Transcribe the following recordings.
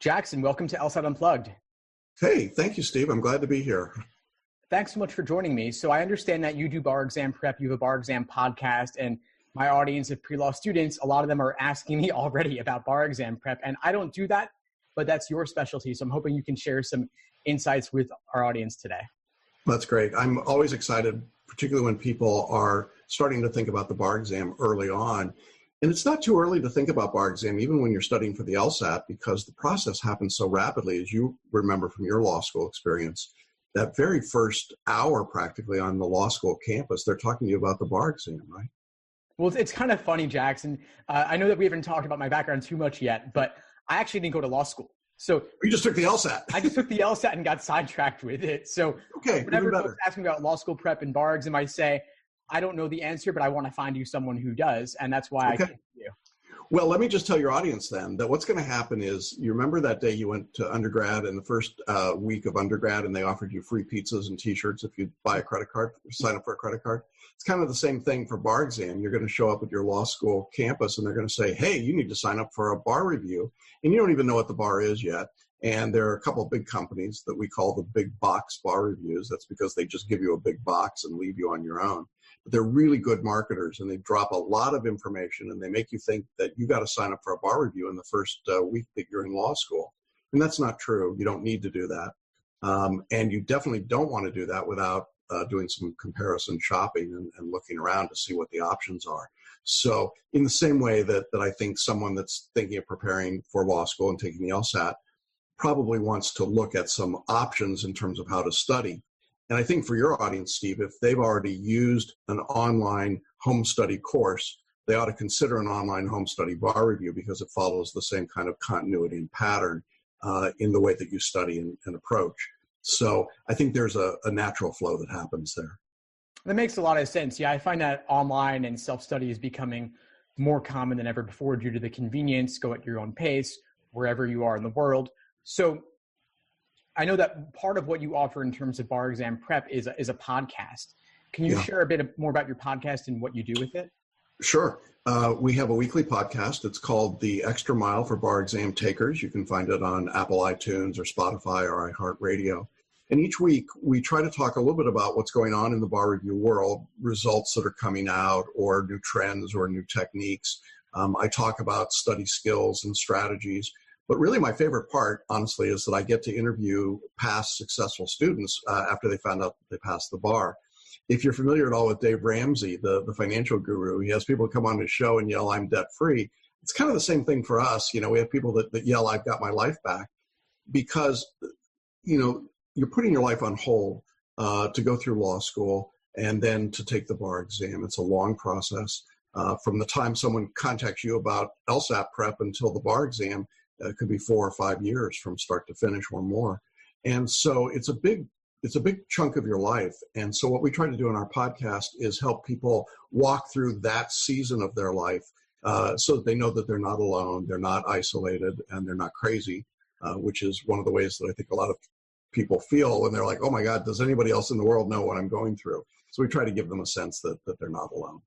Jackson, welcome to LSAT Unplugged. Hey, thank you, Steve. I'm glad to be here. Thanks so much for joining me. So I understand that you do bar exam prep, you have a bar exam podcast, and my audience of pre-law students, a lot of them are asking me already about bar exam prep, and I don't do that, but that's your specialty. So I'm hoping you can share some insights with our audience today. That's great. I'm always excited, particularly when people are starting to think about the bar exam early on. And it's not too early to think about bar exam, even when you're studying for the LSAT, because the process happens so rapidly, as you remember from your law school experience. That very first hour practically on the law school campus, they're talking to you about the bar exam, right? Well, it's kind of funny, Jackson. I know that we haven't talked about my background too much yet, but I actually didn't go to law school. So you just took the LSAT. I just took the LSAT and got sidetracked with it. So whenever folks ask me about law school prep and bar exam, I say, I don't know the answer, but I want to find you someone who does. And that's why I came to you. Well, let me just tell your audience then that what's going to happen is, you remember that day you went to undergrad in the first week of undergrad and they offered you free pizzas and t-shirts if you buy a credit card, sign up for a credit card? It's kind of the same thing for bar exam. You're going to show up at your law school campus and they're going to say, hey, you need to sign up for a bar review. And you don't even know what the bar is yet. And there are a couple of big companies that we call the big box bar reviews. That's because they just give you a big box and leave you on your own. But they're really good marketers and they drop a lot of information and they make you think that you got to sign up for a bar review in the first week that you're in law school. And that's not true. You don't need to do that. And you definitely don't want to do that without doing some comparison shopping and looking around to see what the options are. So in the same way that I think someone that's thinking of preparing for law school and taking the LSAT probably wants to look at some options in terms of how to study. And I think for your audience, Steve, if they've already used an online home study course, they ought to consider an online home study bar review because it follows the same kind of continuity and pattern in the way that you study and approach. So I think there's a natural flow that happens there. That makes a lot of sense. Yeah, I find that online and self-study is becoming more common than ever before due to the convenience, go at your own pace, wherever you are in the world. So I know that part of what you offer in terms of bar exam prep is a podcast. Can you share a bit more about your podcast and what you do with it? Sure. We have a weekly podcast. It's called The Extra Mile for Bar Exam Takers. You can find it on Apple iTunes or Spotify or iHeartRadio. And each week we try to talk a little bit about what's going on in the bar review world, results that are coming out or new trends or new techniques. I talk about study skills and strategies. But really my favorite part, honestly, is that I get to interview past successful students after they found out they passed the bar. If you're familiar at all with Dave Ramsey, the financial guru, he has people come on his show and yell, I'm debt-free. It's kind of the same thing for us. You know, we have people that yell, I've got my life back, because, you know, you're putting your life on hold to go through law school and then to take the bar exam. It's a long process. From the time someone contacts you about LSAT prep until the bar exam, it could be 4 or 5 years from start to finish or more. And so it's a big chunk of your life. And so what we try to do in our podcast is help people walk through that season of their life so that they know that they're not alone, they're not isolated, and they're not crazy, which is one of the ways that I think a lot of people feel when they're like, oh my God, does anybody else in the world know what I'm going through? So we try to give them a sense that they're not alone.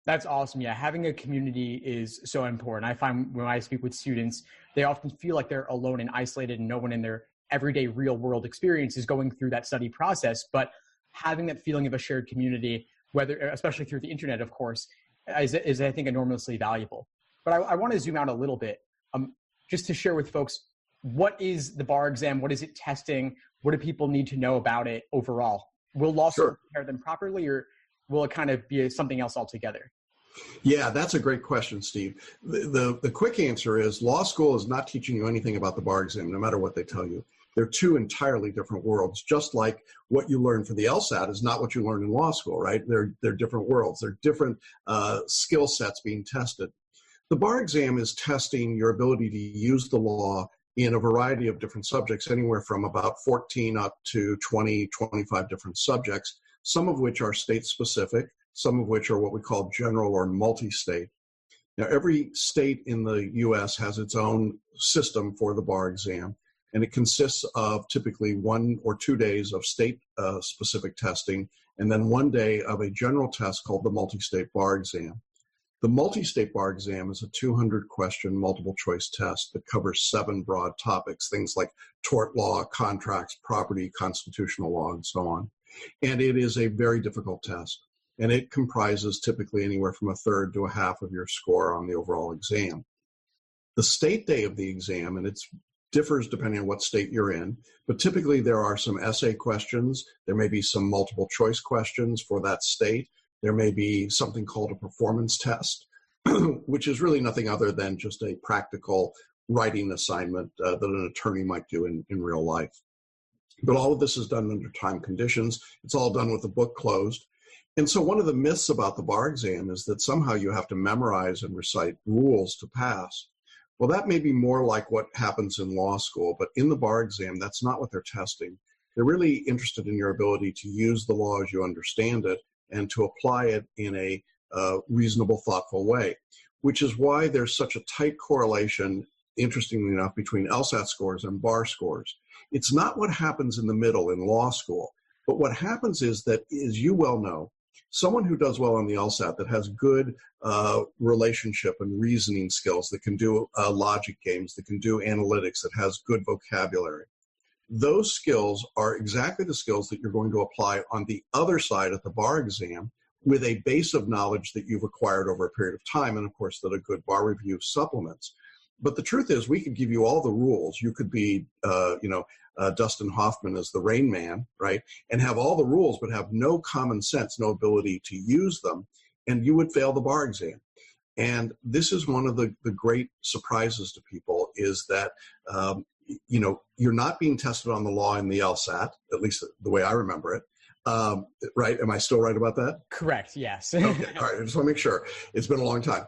That's awesome. Yeah, having a community is so important. I find when I speak with students, they often feel like they're alone and isolated and no one in their everyday real world experience is going through that study process. But having that feeling of a shared community, whether especially through the internet, of course, is I think enormously valuable. But I want to zoom out a little bit just to share with folks, what is the bar exam? What is it testing? What do people need to know about it overall? Will law school prepare them properly, or will it kind of be something else altogether? Yeah, that's a great question, Steve. The quick answer is law school is not teaching you anything about the bar exam, no matter what they tell you. They're two entirely different worlds, just like what you learn for the LSAT is not what you learn in law school, right? They're different worlds. They're different skill sets being tested. The bar exam is testing your ability to use the law in a variety of different subjects, anywhere from about 14 up to 20, 25 different subjects, some of which are state-specific, some of which are what we call general or multi-state. Now, every state in the U.S. has its own system for the bar exam, and it consists of typically 1 or 2 days of state-specific testing, and then 1 day of a general test called the multi-state bar exam. The multi-state bar exam is a 200-question multiple-choice test that covers 7 broad topics, things like tort law, contracts, property, constitutional law, and so on. And it is a very difficult test, and it comprises typically anywhere from a third to a half of your score on the overall exam. The state day of the exam, and it differs depending on what state you're in, but typically there are some essay questions. There may be some multiple-choice questions for that state. There may be something called a performance test, which is really nothing other than just a practical writing assignment that an attorney might do in real life. But all of this is done under time conditions. It's all done with the book closed. And so one of the myths about the bar exam is that somehow you have to memorize and recite rules to pass. Well, that may be more like what happens in law school, but in the bar exam, that's not what they're testing. They're really interested in your ability to use the law as you understand it and to apply it in a reasonable, thoughtful way, which is why there's such a tight correlation, interestingly enough, between LSAT scores and bar scores. It's not what happens in the middle in law school, but what happens is that, as you well know, someone who does well on the LSAT that has good relationship and reasoning skills, that can do logic games, that can do analytics, that has good vocabulary, those skills are exactly the skills that you're going to apply on the other side at the bar exam with a base of knowledge that you've acquired over a period of time, and of course that a good bar review supplements. But the truth is, we could give you all the rules. You could be, Dustin Hoffman as the Rain Man, right? And have all the rules, but have no common sense, no ability to use them, and you would fail the bar exam. And this is one of the great surprises to people, is that, you're not being tested on the law in the LSAT, at least the way I remember it. Right? Am I still right about that? Correct, yes. Okay, all right, I just want to make sure. It's been a long time.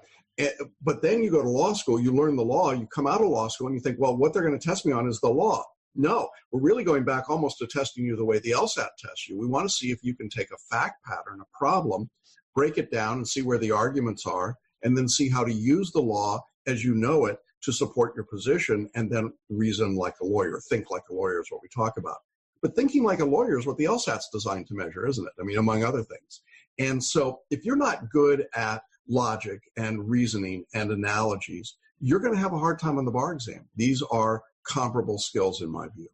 But then you go to law school, you learn the law, you come out of law school, and you think, well, what they're going to test me on is the law. No, we're really going back almost to testing you the way the LSAT tests you. We want to see if you can take a fact pattern, a problem, break it down and see where the arguments are, and then see how to use the law as you know it to support your position, and then reason like a lawyer. Think like a lawyer is what we talk about. But thinking like a lawyer is what the LSAT's designed to measure, isn't it? I mean, among other things. And so if you're not good at logic and reasoning and analogies, you're going to have a hard time on the bar exam. These are comparable skills in my view.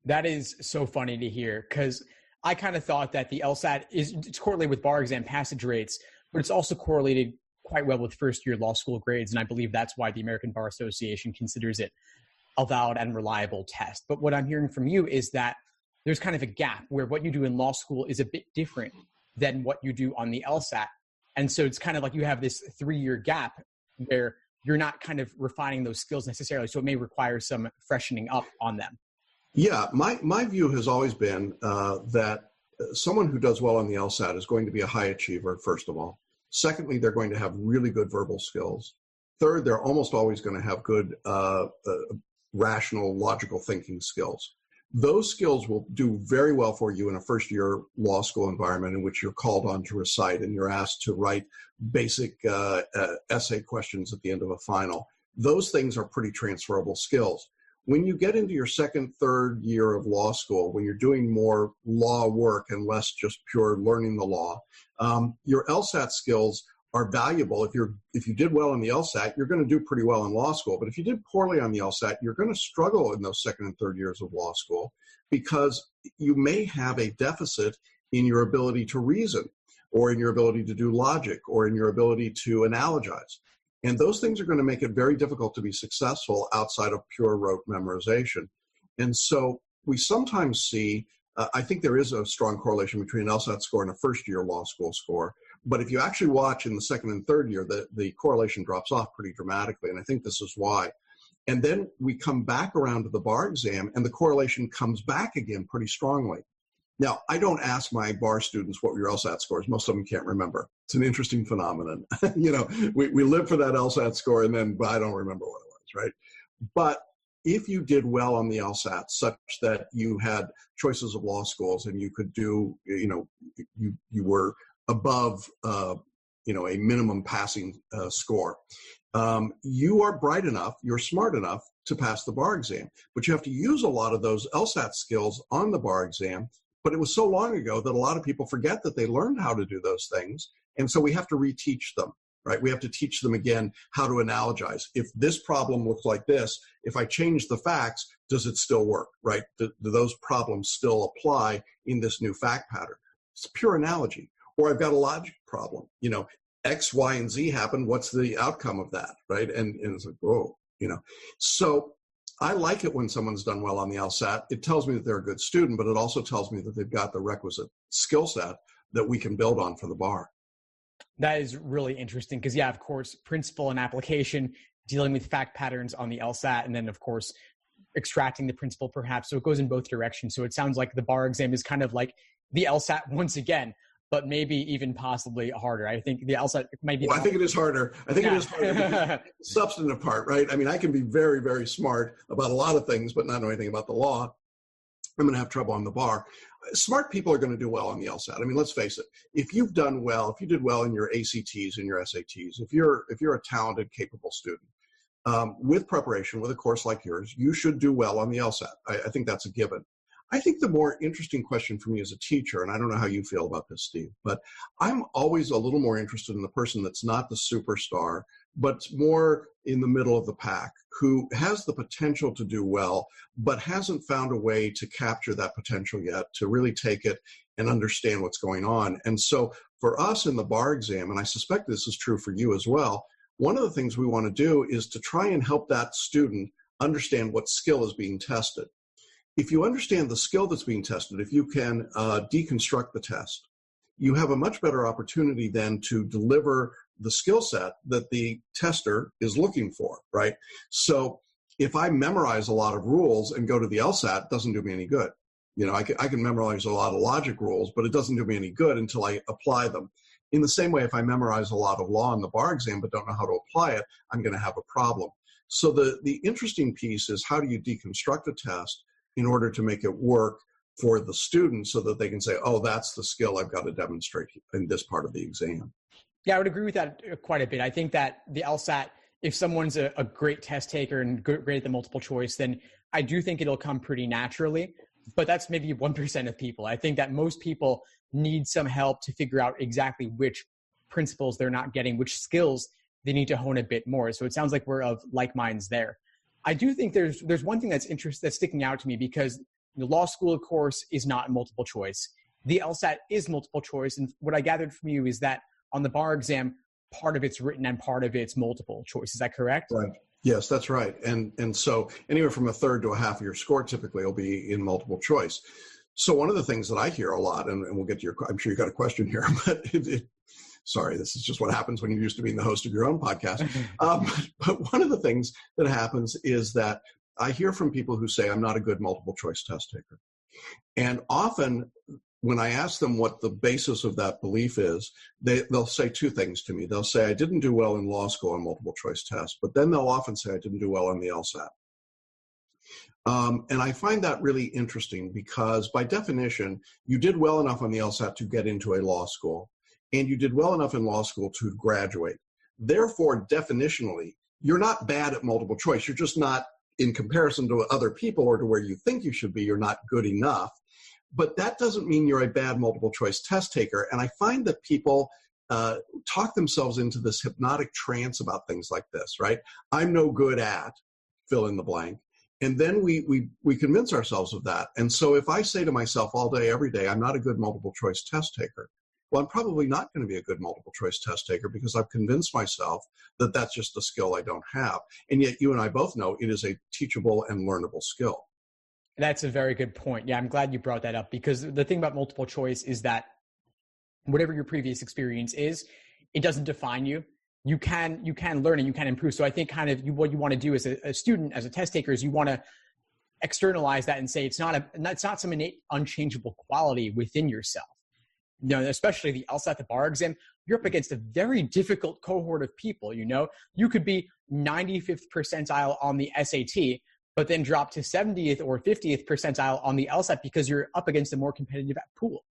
That is so funny to hear, because I kind of thought that the LSAT it's correlated with bar exam passage rates, but it's also correlated quite well with first-year law school grades, and I believe that's why the American Bar Association considers it a valid and reliable test. But what I'm hearing from you is that there's kind of a gap where what you do in law school is a bit different than what you do on the LSAT. And so it's kind of like you have this 3-year gap where you're not kind of refining those skills necessarily. So it may require some freshening up on them. Yeah, my view has always been that someone who does well on the LSAT is going to be a high achiever, first of all. Secondly, they're going to have really good verbal skills. Third, they're almost always going to have good rational, logical thinking skills. Those skills will do very well for you in a first-year law school environment in which you're called on to recite and you're asked to write basic essay questions at the end of a final. Those things are pretty transferable skills. When you get into your second, third year of law school, when you're doing more law work and less just pure learning the law, your LSAT skills are valuable. If you did well in the LSAT, you're going to do pretty well in law school. But if you did poorly on the LSAT, you're going to struggle in those second and third years of law school because you may have a deficit in your ability to reason, or in your ability to do logic, or in your ability to analogize. And those things are going to make it very difficult to be successful outside of pure rote memorization. And so we sometimes see, I think there is a strong correlation between an LSAT score and a first-year law school score. But if you actually watch in the second and third year, the correlation drops off pretty dramatically. And I think this is why. And then we come back around to the bar exam, and the correlation comes back again pretty strongly. Now, I don't ask my bar students what were your LSAT scores. Most of them can't remember. It's an interesting phenomenon. We live for that LSAT score, and then I don't remember what it was, right? But if you did well on the LSAT, such that you had choices of law schools and you could do, you were above, a minimum passing score, you are bright enough, you're smart enough to pass the bar exam. But you have to use a lot of those LSAT skills on the bar exam. But it was so long ago that a lot of people forget that they learned how to do those things. And so we have to reteach them. right? We have to teach them again how to analogize. If this problem looks like this, if I change the facts, does it still work, right? Do those problems still apply in this new fact pattern? It's pure analogy. Or I've got a logic problem, X, Y, and Z happen. What's the outcome of that, right? And it's like, whoa, So I like it when someone's done well on the LSAT. It tells me that they're a good student, but it also tells me that they've got the requisite skill set that we can build on for the bar. That is really interesting because, yeah, of course, principle and application, dealing with fact patterns on the LSAT, and then, of course, extracting the principle perhaps. So it goes in both directions. So it sounds like the bar exam is kind of like the LSAT once again, but maybe even possibly harder. I think the LSAT might be. Well, I think it is harder. I think it is harder. The substantive part, right? I mean, I can be very, very smart about a lot of things, but not know anything about the law. I'm going to have trouble on the bar. Smart people are going to do well on the LSAT. I mean, let's face it. If you did well in your ACTs and your SATs, if you're a talented, capable student, with preparation, with a course like yours, you should do well on the LSAT. I think that's a given. I think the more interesting question for me as a teacher, and I don't know how you feel about this, Steve, but I'm always a little more interested in the person that's not the superstar, but more in the middle of the pack, who has the potential to do well, but hasn't found a way to capture that potential yet, to really take it and understand what's going on. And so for us in the bar exam, and I suspect this is true for you as well, one of the things we want to do is to try and help that student understand what skill is being tested. If you understand the skill that's being tested, if you can deconstruct the test, you have a much better opportunity then to deliver the skill set that the tester is looking for, right? So if I memorize a lot of rules and go to the LSAT, it doesn't do me any good. I can memorize a lot of logic rules, but it doesn't do me any good until I apply them. In the same way, if I memorize a lot of law in the bar exam but don't know how to apply it, I'm going to have a problem. So the interesting piece is, how do you deconstruct a test in order to make it work for the student so that they can say, oh, that's the skill I've got to demonstrate in this part of the exam. Yeah, I would agree with that quite a bit. I think that the LSAT, if someone's a great test taker and great at the multiple choice, then I do think it'll come pretty naturally. But that's maybe 1% of people. I think that most people need some help to figure out exactly which principles they're not getting, which skills they need to hone a bit more. So it sounds like we're of like minds there. I do think there's one thing that's sticking out to me, because the law school, of course, is not multiple choice. The LSAT is multiple choice. And what I gathered from you is that on the bar exam, part of it's written and part of it's multiple choice. Is that correct? Right. Yes, that's right. And so anywhere from a third to a half of your score typically will be in multiple choice. So one of the things that I hear a lot, and we'll get to your, I'm sure you got a question here, but sorry, this is just what happens when you're used to being the host of your own podcast. But one of the things that happens is that I hear from people who say, I'm not a good multiple choice test taker. And often when I ask them what the basis of that belief is, they'll say two things to me. They'll say, I didn't do well in law school on multiple choice tests, but then they'll often say, I didn't do well on the LSAT. And I find that really interesting, because by definition, you did well enough on the LSAT to get into a law school, and you did well enough in law school to graduate. Therefore, definitionally, you're not bad at multiple choice. You're just not, in comparison to other people or to where you think you should be, you're not good enough. But that doesn't mean you're a bad multiple choice test taker. And I find that people talk themselves into this hypnotic trance about things like this, right? I'm no good at, fill in the blank. And then we convince ourselves of that. And so if I say to myself all day, every day, I'm not a good multiple choice test taker, well, I'm probably not going to be a good multiple choice test taker, because I've convinced myself that that's just a skill I don't have. And yet you and I both know it is a teachable and learnable skill. That's a very good point. Yeah, I'm glad you brought that up, because the thing about multiple choice is that whatever your previous experience is, it doesn't define you. You can learn and you can improve. So I think kind of what you want to do as a student, as a test taker, is you want to externalize that and say it's not some innate unchangeable quality within yourself. You know, especially the LSAT, the bar exam, you're up against a very difficult cohort of people. You know, you could be 95th percentile on the SAT, but then drop to 70th or 50th percentile on the LSAT because you're up against a more competitive pool.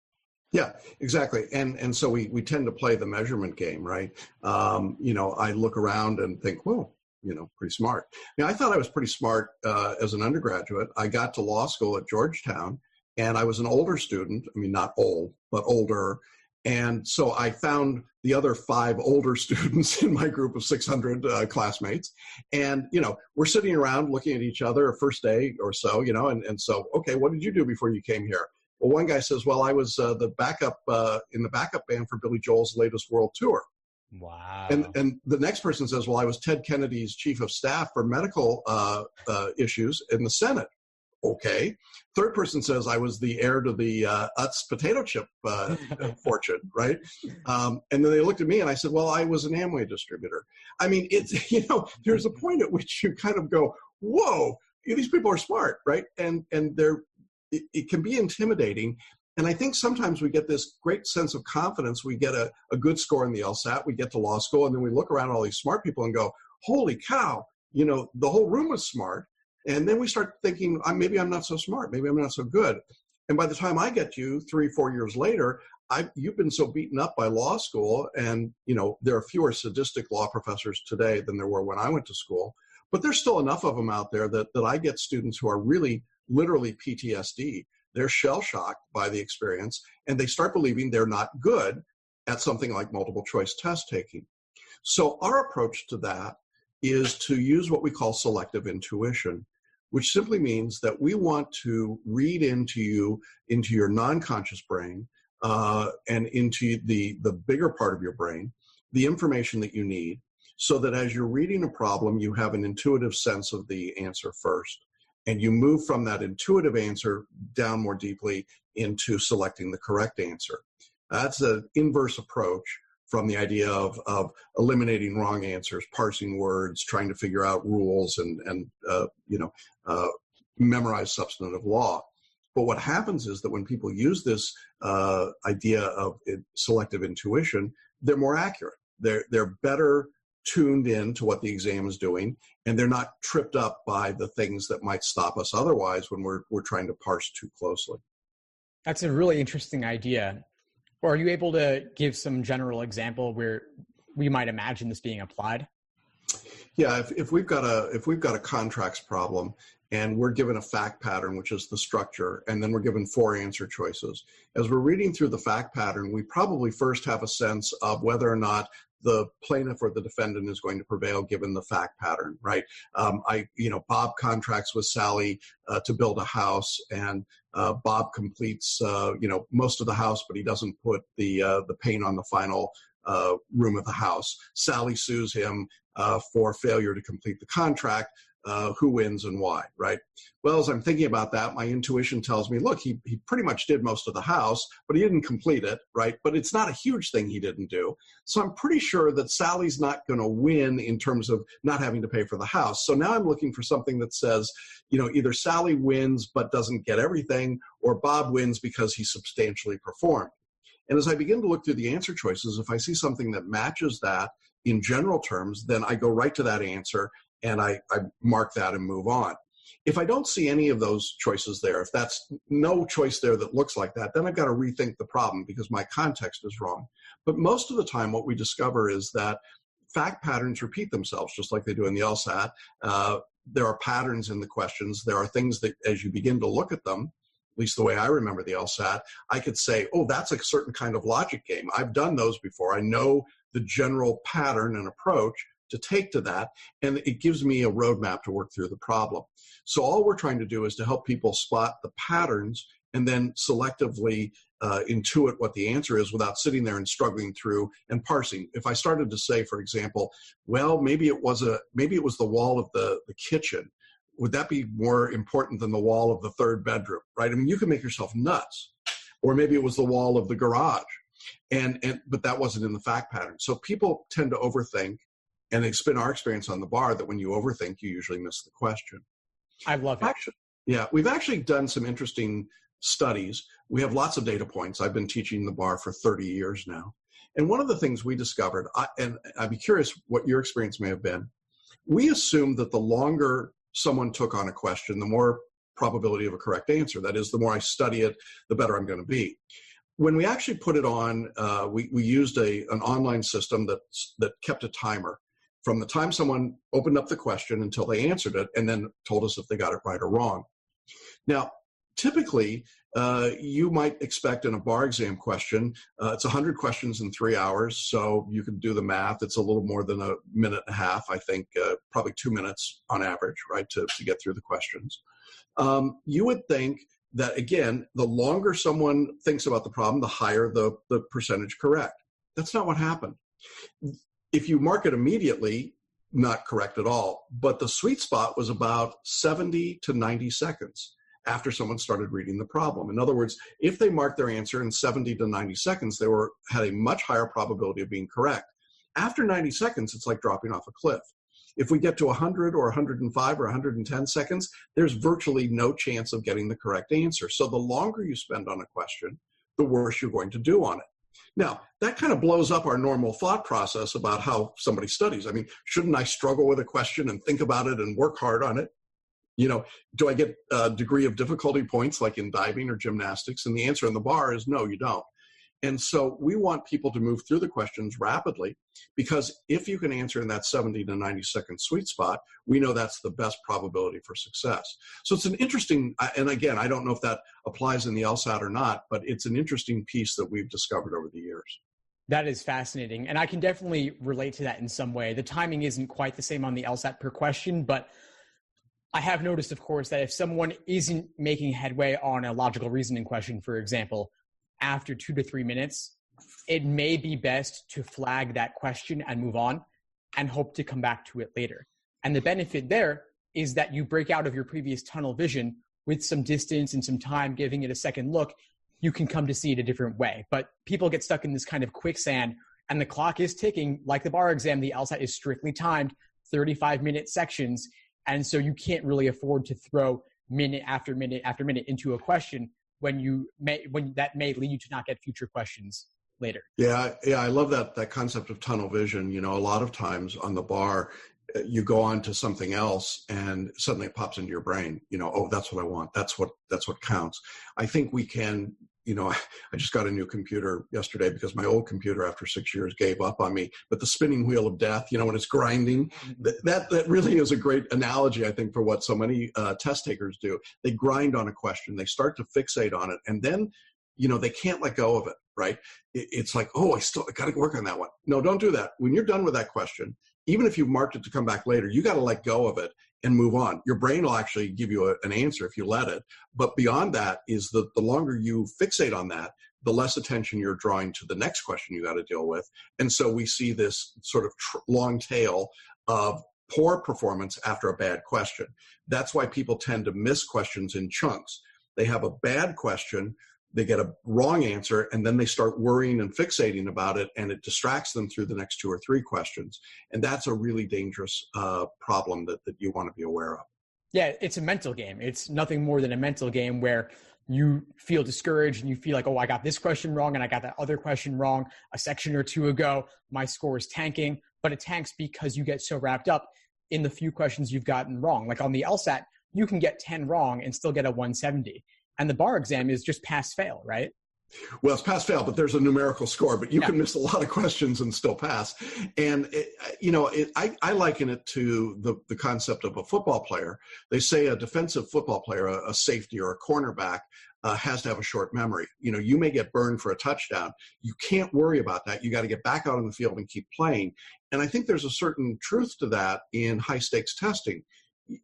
Yeah, exactly. And so we tend to play the measurement game, right? You know, I look around and think, well, you know, pretty smart. Now, I thought I was pretty smart as an undergraduate. I got to law school at Georgetown, and I was an older student. I mean, not old, but older. And so I found the other 5 older students in my group of 600 classmates. And, we're sitting around looking at each other a first day or so, and so, okay, what did you do before you came here? Well, one guy says, well, I was the backup in the backup band for Billy Joel's latest world tour. Wow. And the next person says, well, I was Ted Kennedy's chief of staff for medical issues in the Senate. Okay. Third person says I was the heir to the Utz potato chip fortune, right? And then they looked at me and I said, well, I was an Amway distributor. I mean, it's, there's a point at which you kind of go, whoa, these people are smart, right? And it can be intimidating. And I think sometimes we get this great sense of confidence. We get a good score in the LSAT, we get to law school, and then we look around at all these smart people and go, holy cow, the whole room was smart. And then we start thinking, maybe I'm not so smart. Maybe I'm not so good. And by the time I get you 3-4 years later, you've been so beaten up by law school. And, there are fewer sadistic law professors today than there were when I went to school. But there's still enough of them out there that I get students who are really literally PTSD. They're shell-shocked by the experience. And they start believing they're not good at something like multiple choice test taking. So our approach to that is to use what we call selective intuition, which simply means that we want to read into your non-conscious brain and into the bigger part of your brain, the information that you need, so that as you're reading a problem, you have an intuitive sense of the answer first. And you move from that intuitive answer down more deeply into selecting the correct answer. That's an inverse approach from the idea of eliminating wrong answers, parsing words, trying to figure out rules and memorize substantive law. But what happens is that when people use this idea of selective intuition, they're more accurate. They're better tuned in to what the exam is doing, and they're not tripped up by the things that might stop us otherwise when we're trying to parse too closely. That's a really interesting idea. Or are you able to give some general example where we might imagine this being applied? Yeah, if we've got a contracts problem and we're given a fact pattern, which is the structure, and then we're given 4 answer choices. As we're reading through the fact pattern, we probably first have a sense of whether or not the plaintiff or the defendant is going to prevail given the fact pattern, right? Bob contracts with Sally to build a house, and Bob completes, most of the house, but he doesn't put the paint on the final room of the house. Sally sues him for failure to complete the contract. Who wins and why, right? Well, as I'm thinking about that, my intuition tells me, look, he pretty much did most of the house, but he didn't complete it, right? But it's not a huge thing he didn't do. So I'm pretty sure that Sally's not going to win in terms of not having to pay for the house. So now I'm looking for something that says, either Sally wins but doesn't get everything, or Bob wins because he substantially performed. And as I begin to look through the answer choices, if I see something that matches that in general terms, then I go right to that answer and I mark that and move on. If I don't see any of those choices there, if that's no choice there that looks like that, then I've got to rethink the problem because my context is wrong. But most of the time what we discover is that fact patterns repeat themselves just like they do in the LSAT. There are patterns in the questions. There are things that as you begin to look at them, at least the way I remember the LSAT, I could say, oh, that's a certain kind of logic game. I've done those before. I know the general pattern and approach to take to that, and it gives me a roadmap to work through the problem. So all we're trying to do is to help people spot the patterns and then selectively intuit what the answer is without sitting there and struggling through and parsing. If I started to say, for example, well, maybe it was the wall of the kitchen, would that be more important than the wall of the third bedroom, right? I mean, you can make yourself nuts. Or maybe it was the wall of the garage, but that wasn't in the fact pattern. So people tend to overthink. And it's been our experience on the bar that when you overthink, you usually miss the question. I love it. We've actually done some interesting studies. We have lots of data points. I've been teaching the bar for 30 years now. And one of the things we discovered, and I'd be curious what your experience may have been, we assumed that the longer someone took on a question, the more probability of a correct answer. That is, the more I study it, the better I'm going to be. When we actually put it on, we used an online system that kept a timer from the time someone opened up the question until they answered it, and then told us if they got it right or wrong. Now, typically, you might expect in a bar exam question, it's 100 questions in 3 hours, so you can do the math. It's a little more than a minute and a half, I think, probably 2 minutes on average, right, to get through the questions. You would think that, again, the longer someone thinks about the problem, the higher the percentage correct. That's not what happened. If you mark it immediately, not correct at all, but the sweet spot was about 70 to 90 seconds after someone started reading the problem. In other words, if they marked their answer in 70 to 90 seconds, they had a much higher probability of being correct. After 90 seconds, it's like dropping off a cliff. If we get to 100 or 105 or 110 seconds, there's virtually no chance of getting the correct answer. So the longer you spend on a question, the worse you're going to do on it. Now, that kind of blows up our normal thought process about how somebody studies. I mean, shouldn't I struggle with a question and think about it and work hard on it? You know, do I get a degree of difficulty points like in diving or gymnastics? And the answer in the bar is no, you don't. And so we want people to move through the questions rapidly, because if you can answer in that 70 to 90 second sweet spot, we know that's the best probability for success. So it's an interesting, and again, I don't know if that applies in the LSAT or not, but it's an interesting piece that we've discovered over the years. That is fascinating. And I can definitely relate to that in some way. The timing isn't quite the same on the LSAT per question, but I have noticed, of course, that if someone isn't making headway on a logical reasoning question, for example, after 2 to 3 minutes, it may be best to flag that question and move on and hope to come back to it later. And the benefit there is that you break out of your previous tunnel vision with some distance and some time, giving it a second look. You can come to see it a different way. But people get stuck in this kind of quicksand, and the clock is ticking. Like the bar exam, the LSAT is strictly timed, 35-minute sections. And so you can't really afford to throw minute after minute after minute into a question when that may lead you to not get future questions later. Yeah, I love that concept of tunnel vision. You know, a lot of times on the bar, you go on to something else and suddenly it pops into your brain, you know, oh, that's what I want. That's what counts. I think we can, you know, I just got a new computer yesterday because my old computer after 6 years gave up on me, but the spinning wheel of death, you know, when it's grinding, that really is a great analogy, I think, for what so many test takers do. They grind on a question, they start to fixate on it, and then, you know, they can't let go of it, right? It's like, oh, I got to work on that one. No, don't do that. When you're done with that question, even if you've marked it to come back later, you got to let go of it and move on. Your brain will actually give you an answer if you let it. But beyond that is the longer you fixate on that, the less attention you're drawing to the next question you got to deal with. And so we see this sort of long tail of poor performance after a bad question. That's why people tend to miss questions in chunks. They have a bad question, they get a wrong answer, and then they start worrying and fixating about it, and it distracts them through the next 2 or 3 questions. And that's a really dangerous problem that you want to be aware of. Yeah, it's a mental game. It's nothing more than a mental game where you feel discouraged and you feel like, oh, I got this question wrong and I got that other question wrong a section or two ago. My score is tanking, but it tanks because you get so wrapped up in the few questions you've gotten wrong. Like on the LSAT, you can get 10 wrong and still get a 170. And the bar exam is just pass-fail, right? Well, it's pass-fail, but there's a numerical score. But you can miss a lot of questions and still pass. And, I liken it to the concept of a football player. They say a defensive football player, a safety or a cornerback, has to have a short memory. You know, you may get burned for a touchdown. You can't worry about that. You got to get back out on the field and keep playing. And I think there's a certain truth to that in high-stakes testing.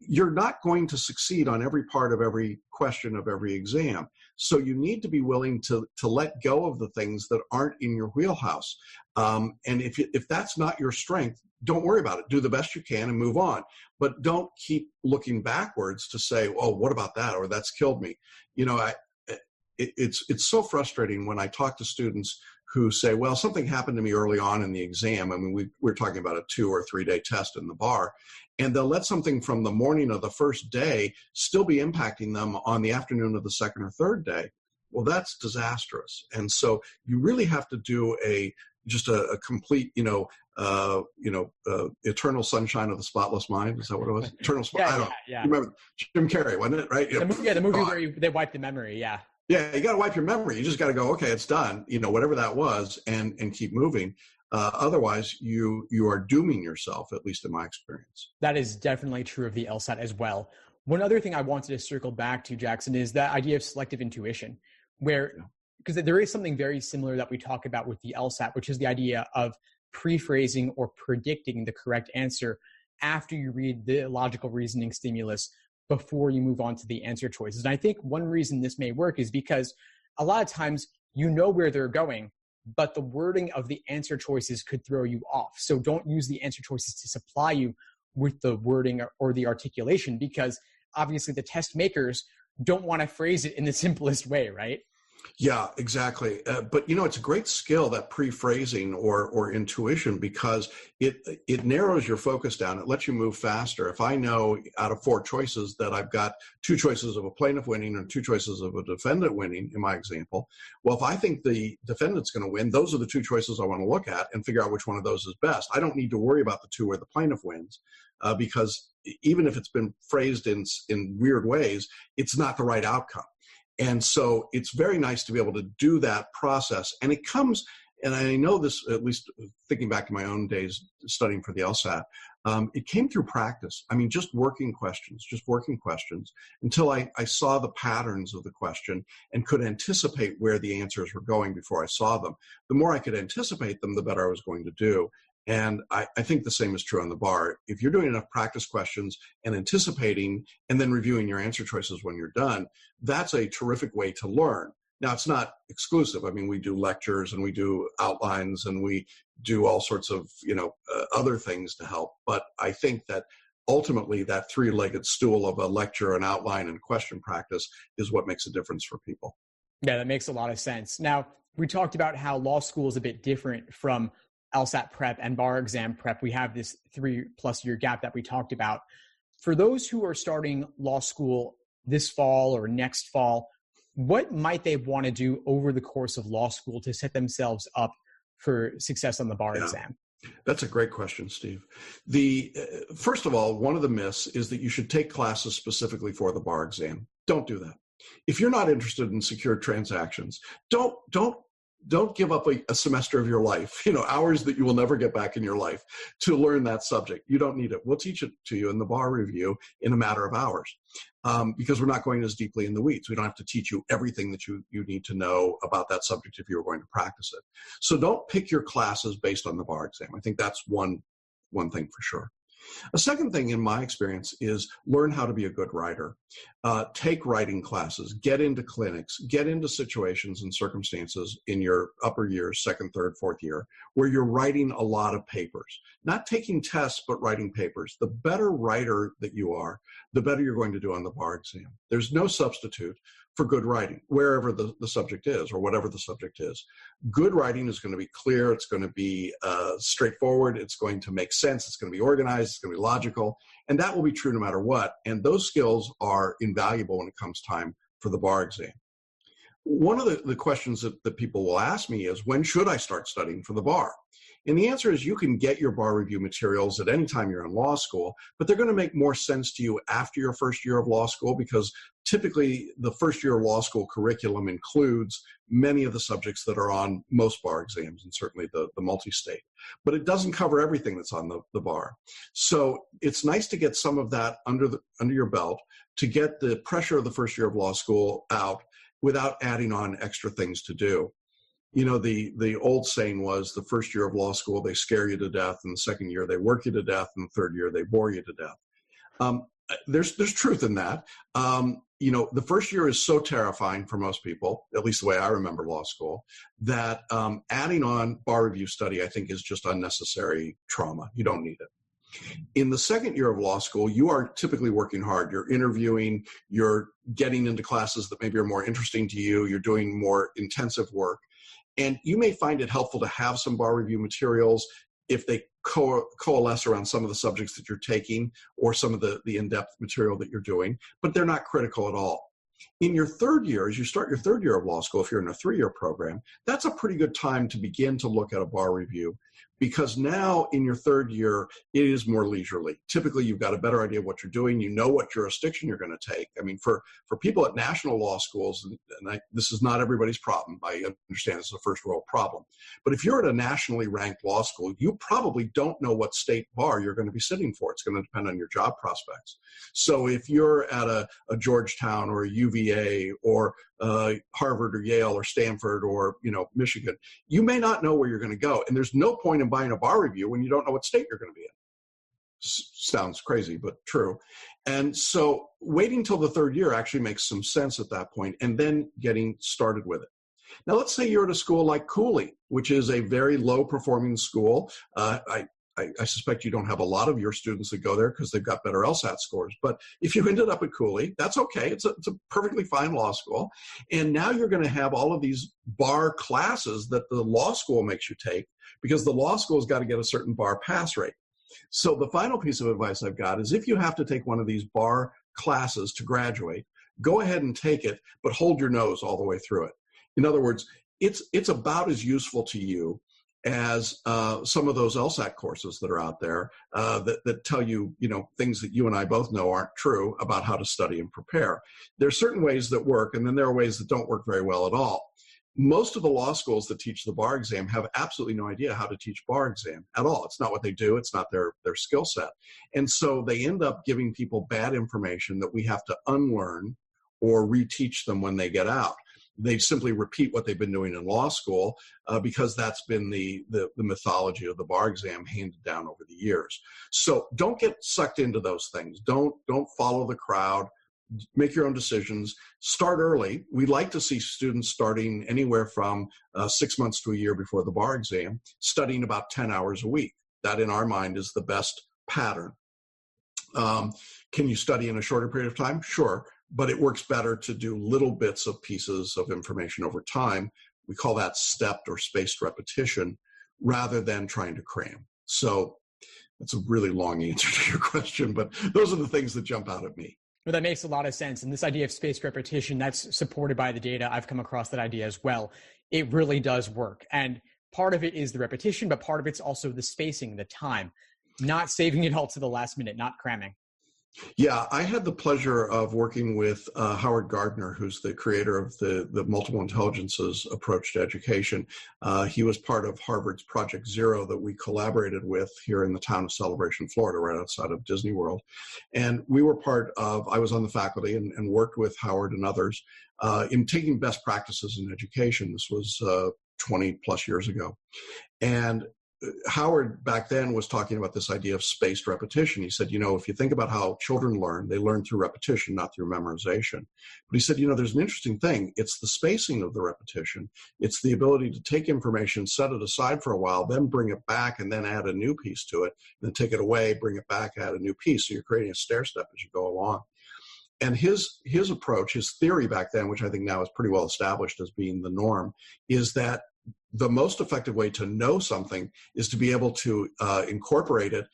You're not going to succeed on every part of every question of every exam. So you need to be willing to let go of the things that aren't in your wheelhouse. And if that's not your strength, don't worry about it. Do the best you can and move on. But don't keep looking backwards to say, oh, what about that? Or that's killed me. You know, it's so frustrating when I talk to students who say, well, something happened to me early on in the exam. I mean, we're talking about a 2 or 3 day test in the bar, and they'll let something from the morning of the first day still be impacting them on the afternoon of the second or third day. Well, that's disastrous. And so you really have to do a complete, Eternal Sunshine of the Spotless Mind. Is that what it was? Eternal Sunshine. Yeah. You remember Jim Carrey, wasn't it? Right? The movie where they wiped the memory. Yeah. Yeah, you got to wipe your memory. You just got to go, okay, it's done, whatever that was, and keep moving. Otherwise, you are dooming yourself, at least in my experience. That is definitely true of the LSAT as well. One other thing I wanted to circle back to, Jackson, is that idea of selective intuition, where, because there is something very similar that we talk about with the LSAT, which is the idea of pre-phrasing or predicting the correct answer after you read the logical reasoning stimulus before you move on to the answer choices. And I think one reason this may work is because a lot of times you know where they're going, but the wording of the answer choices could throw you off. So don't use the answer choices to supply you with the wording or the articulation, because obviously the test makers don't want to phrase it in the simplest way, right? Yeah, exactly. But it's a great skill, that pre-phrasing or intuition, because it narrows your focus down. It lets you move faster. If I know out of 4 choices that I've got 2 choices of a plaintiff winning and 2 choices of a defendant winning, in my example, well, if I think the defendant's going to win, those are the 2 choices I want to look at and figure out which one of those is best. I don't need to worry about the 2 where the plaintiff wins, because even if it's been phrased in weird ways, it's not the right outcome. And so it's very nice to be able to do that process. And it comes, and I know this, at least thinking back to my own days studying for the LSAT, it came through practice. I mean, just working questions until I saw the patterns of the question and could anticipate where the answers were going before I saw them. The more I could anticipate them, the better I was going to do. And I think the same is true on the bar. If you're doing enough practice questions and anticipating and then reviewing your answer choices when you're done, that's a terrific way to learn. Now, it's not exclusive. I mean, we do lectures and we do outlines and we do all sorts of, other things to help. But I think that ultimately that 3-legged stool of a lecture, an outline, and question practice is what makes a difference for people. Yeah, that makes a lot of sense. Now, we talked about how law school is a bit different from LSAT prep and bar exam prep. We have this 3+ year gap that we talked about. For those who are starting law school this fall or next fall, what might they want to do over the course of law school to set themselves up for success on the bar exam? That's a great question, Steve. First of all, one of the myths is that you should take classes specifically for the bar exam. Don't do that. If you're not interested in secure transactions, don't give up a semester of your life, hours that you will never get back in your life to learn that subject. You don't need it. We'll teach it to you in the bar review in a matter of hours, because we're not going as deeply in the weeds. We don't have to teach you everything that you need to know about that subject if you were going to practice it. So don't pick your classes based on the bar exam. I think that's one thing for sure. A second thing in my experience is learn how to be a good writer. Take writing classes, get into clinics, get into situations and circumstances in your upper years, 2nd, 3rd, 4th year, where you're writing a lot of papers. Not taking tests, but writing papers. The better writer that you are, the better you're going to do on the bar exam. There's no substitute for good writing, wherever the subject is or whatever the subject is. Good writing is going to be clear. It's going to be straightforward. It's going to make sense. It's going to be organized. It's going to be logical. And that will be true no matter what. And those skills are invaluable when it comes time for the bar exam. One of the questions that people will ask me is, when should I start studying for the bar? And the answer is, you can get your bar review materials at any time you're in law school, but they're going to make more sense to you after your first year of law school, because typically the first year of law school curriculum includes many of the subjects that are on most bar exams, and certainly the multi-state. But it doesn't cover everything that's on the bar. So it's nice to get some of that under your belt to get the pressure of the first year of law school out without adding on extra things to do. The old saying was, the first year of law school, they scare you to death, and the second year they work you to death, and the 3rd year they bore you to death. There's truth in that. The first year is so terrifying for most people, at least the way I remember law school, that adding on bar review study, I think, is just unnecessary trauma. You don't need it. In the 2nd year of law school, you are typically working hard. You're interviewing, you're getting into classes that maybe are more interesting to you, you're doing more intensive work. And you may find it helpful to have some bar review materials if they coalesce around some of the subjects that you're taking or some of the in-depth material that you're doing, but they're not critical at all. In your 3rd year, as you start your 3rd year of law school, if you're in a 3-year program, that's a pretty good time to begin to look at a bar review. because now in your third year, it is more leisurely. Typically, you've got a better idea of what you're doing. You know what jurisdiction you're going to take. I mean, for people at national law schools, this is not everybody's problem. I understand this is a first world problem. But if you're at a nationally ranked law school, you probably don't know what state bar you're going to be sitting for. It's going to depend on your job prospects. So if you're at a Georgetown or a UVA or Harvard or Yale or Stanford or Michigan, you may not know where you're going to go. And there's no point in buying a bar review when you don't know what state you're going to be in. Sounds crazy, but true. And so waiting till the third year actually makes some sense at that point, and then getting started with it. Now, let's say you're at a school like Cooley, which is a very low-performing school. I suspect you don't have a lot of your students that go there because they've got better LSAT scores. But if you ended up at Cooley, that's okay. It's a perfectly fine law school. And now you're going to have all of these bar classes that the law school makes you take because the law school's got to get a certain bar pass rate. So the final piece of advice I've got is if you have to take one of these bar classes to graduate, go ahead and take it, but hold your nose all the way through it. In other words, it's about as useful to you as some of those LSAT courses that are out there that tell you, things that you and I both know aren't true about how to study and prepare. There are certain ways that work, and then there are ways that don't work very well at all. Most of the law schools that teach the bar exam have absolutely no idea how to teach bar exam at all. It's not what they do. It's not their skill set. And so they end up giving people bad information that we have to unlearn or reteach them when they get out. They simply repeat what they've been doing in law school because that's been the mythology of the bar exam handed down over the years. So don't get sucked into those things. Don't follow the crowd. Make your own decisions. Start early. We like to see students starting anywhere from 6 months to a year before the bar exam, studying about 10 hours a week. That, in our mind, is the best pattern. Can you study in a shorter period of time? Sure. But it works better to do little bits of pieces of information over time. We call that stepped or spaced repetition rather than trying to cram. So that's a really long answer to your question, but those are the things that jump out at me. Well, that makes a lot of sense. And this idea of spaced repetition, that's supported by the data. I've come across that idea as well. It really does work. And part of it is the repetition, but part of it's also the spacing, the time, not saving it all to the last minute, not cramming. Yeah, I had the pleasure of working with Howard Gardner, who's the creator of the multiple intelligences approach to education. He was part of Harvard's Project Zero that we collaborated with here in the town of Celebration, Florida, right outside of Disney World. And we were I was on the faculty and worked with Howard and others in taking best practices in education. This was 20 plus years ago. And Howard back then was talking about this idea of spaced repetition. He said, if you think about how children learn, they learn through repetition, not through memorization. But he said, there's an interesting thing. It's the spacing of the repetition. It's the ability to take information, set it aside for a while, then bring it back and then add a new piece to it, then take it away, bring it back, add a new piece. So you're creating a stair step as you go along. And his approach, his theory back then, which I think now is pretty well established as being the norm, is that the most effective way to know something is to be able to incorporate it,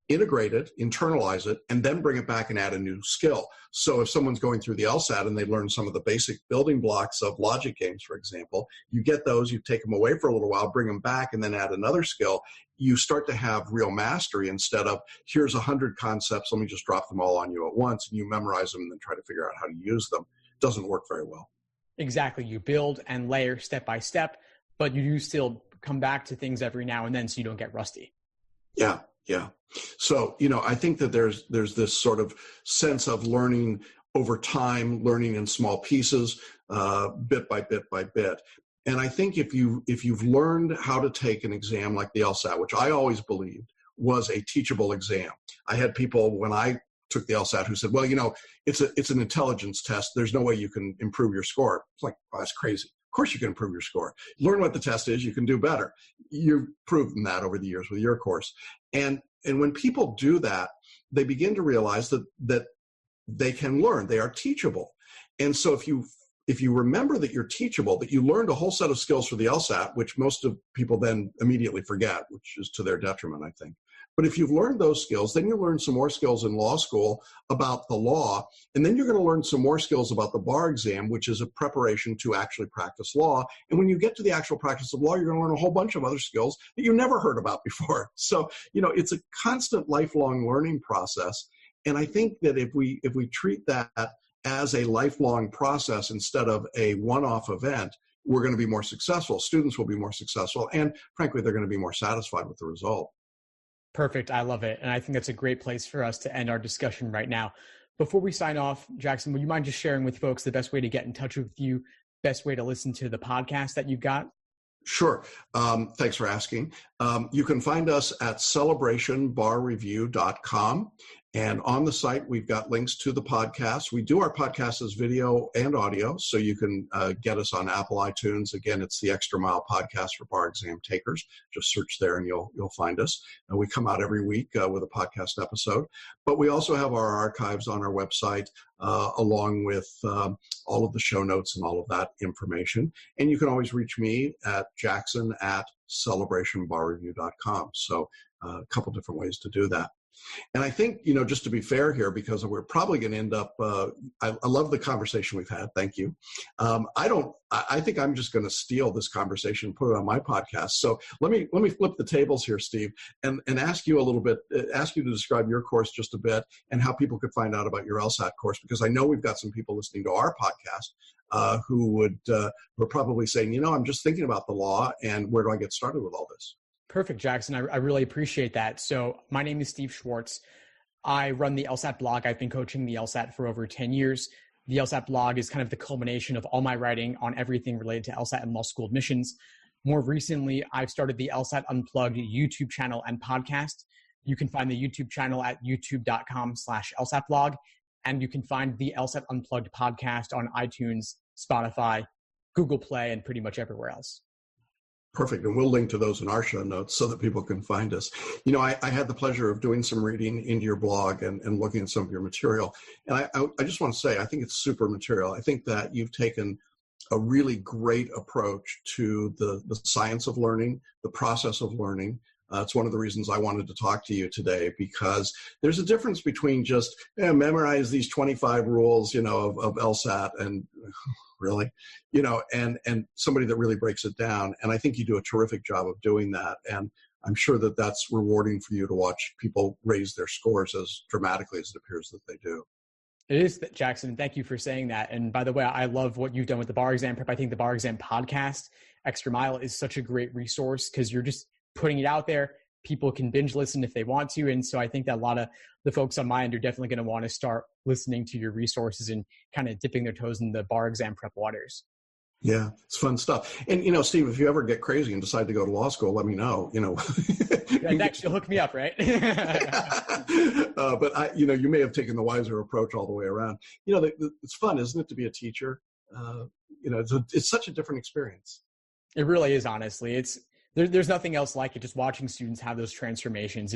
integrate it, internalize it, and then bring it back and add a new skill. So if someone's going through the LSAT and they learn some of the basic building blocks of logic games, for example, you get those, you take them away for a little while, bring them back, and then add another skill. You start to have real mastery instead of, here's 100 concepts, let me just drop them all on you at once, and you memorize them and then try to figure out how to use them. It doesn't work very well. Exactly. You build and layer step by step, but you do still come back to things every now and then so you don't get rusty. Yeah. So, I think that there's this sort of sense of learning over time, learning in small pieces, bit by bit by bit. And I think if you've learned how to take an exam like the LSAT, which I always believed was a teachable exam. I had people when I took the LSAT who said, well, it's an intelligence test. There's no way you can improve your score. It's like, oh, that's crazy. Of course you can improve your score. Learn what the test is, you can do better. You've proven that over the years with your course. And when people do that, they begin to realize that they can learn. They are teachable. And so if you if you remember that you're teachable, that you learned a whole set of skills for the LSAT, which most of people then immediately forget, which is to their detriment, I think. But if you've learned those skills, then you learn some more skills in law school about the law, and then you're going to learn some more skills about the bar exam, which is a preparation to actually practice law. And when you get to the actual practice of law, you're going to learn a whole bunch of other skills that you never heard about before. So, it's a constant lifelong learning process. And I think that if we treat that as a lifelong process instead of a one-off event, we're going to be more successful. Students will be more successful, and frankly, they're going to be more satisfied with the result. Perfect. I love it. And I think that's a great place for us to end our discussion right now. Before we sign off, Jackson, would you mind just sharing with folks the best way to get in touch with you, best way to listen to the podcast that you've got? Sure. Thanks for asking. You can find us at celebrationbarreview.com. And on the site, we've got links to the podcast. We do our podcast as video and audio, so you can get us on Apple iTunes. Again, it's the Extra Mile podcast for bar exam takers. Just search there and you'll find us. And we come out every week with a podcast episode. But we also have our archives on our website, along with all of the show notes and all of that information. And you can always reach me at jackson@celebrationbarreview.com. So a couple different ways to do that. And I think, just to be fair here, because we're probably going to end up, I love the conversation we've had. Thank you. I think I'm just going to steal this conversation and put it on my podcast. So let me flip the tables here, Steve, and ask you a little bit, ask you to describe your course just a bit and how people could find out about your LSAT course, because I know we've got some people listening to our podcast who are probably saying, I'm just thinking about the law and where do I get started with all this? Perfect, Jackson. I really appreciate that. So my name is Steve Schwartz. I run the LSAT blog. I've been coaching the LSAT for over 10 years. The LSAT blog is kind of the culmination of all my writing on everything related to LSAT and law school admissions. More recently, I've started the LSAT Unplugged YouTube channel and podcast. You can find the YouTube channel at youtube.com/LSAT blog. And you can find the LSAT Unplugged podcast on iTunes, Spotify, Google Play, and pretty much everywhere else. Perfect. And we'll link to those in our show notes so that people can find us. I had the pleasure of doing some reading into your blog and looking at some of your material. And I just want to say, I think it's super material. I think that you've taken a really great approach to the science of learning, the process of learning. It's one of the reasons I wanted to talk to you today, because there's a difference between just memorize these 25 rules, of LSAT and really, and somebody that really breaks it down. And I think you do a terrific job of doing that. And I'm sure that that's rewarding for you to watch people raise their scores as dramatically as it appears that they do. It is, Jackson. Thank you for saying that. And by the way, I love what you've done with the bar exam prep. I think the bar exam podcast, Extra Mile, is such a great resource because you're just putting it out there. People can binge listen if they want to. And so I think that a lot of the folks on my end are definitely going to want to start listening to your resources and kind of dipping their toes in the bar exam prep waters. Yeah, it's fun stuff. And, Steve, if you ever get crazy and decide to go to law school, let me know, Actually hook me up, right? But you may have taken the wiser approach all the way around. It's fun, isn't it, to be a teacher? It's such a different experience. It really is, honestly. There's nothing else like it. Just watching students have those transformations.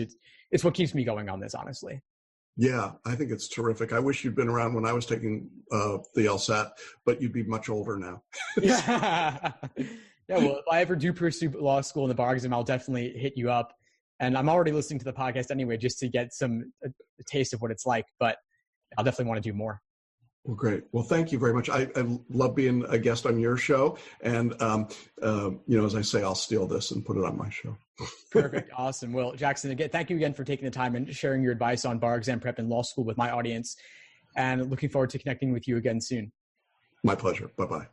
It's what keeps me going on this, honestly. Yeah, I think it's terrific. I wish you'd been around when I was taking the LSAT, but you'd be much older now. Yeah. Well, if I ever do pursue law school in the bar exam, I'll definitely hit you up. And I'm already listening to the podcast anyway, just to get a taste of what it's like. But I'll definitely want to do more. Well, great. Well, thank you very much. I love being a guest on your show. And, as I say, I'll steal this and put it on my show. Perfect. Awesome. Well, Jackson, again, thank you again for taking the time and sharing your advice on bar exam prep and law school with my audience. And looking forward to connecting with you again soon. My pleasure. Bye-bye.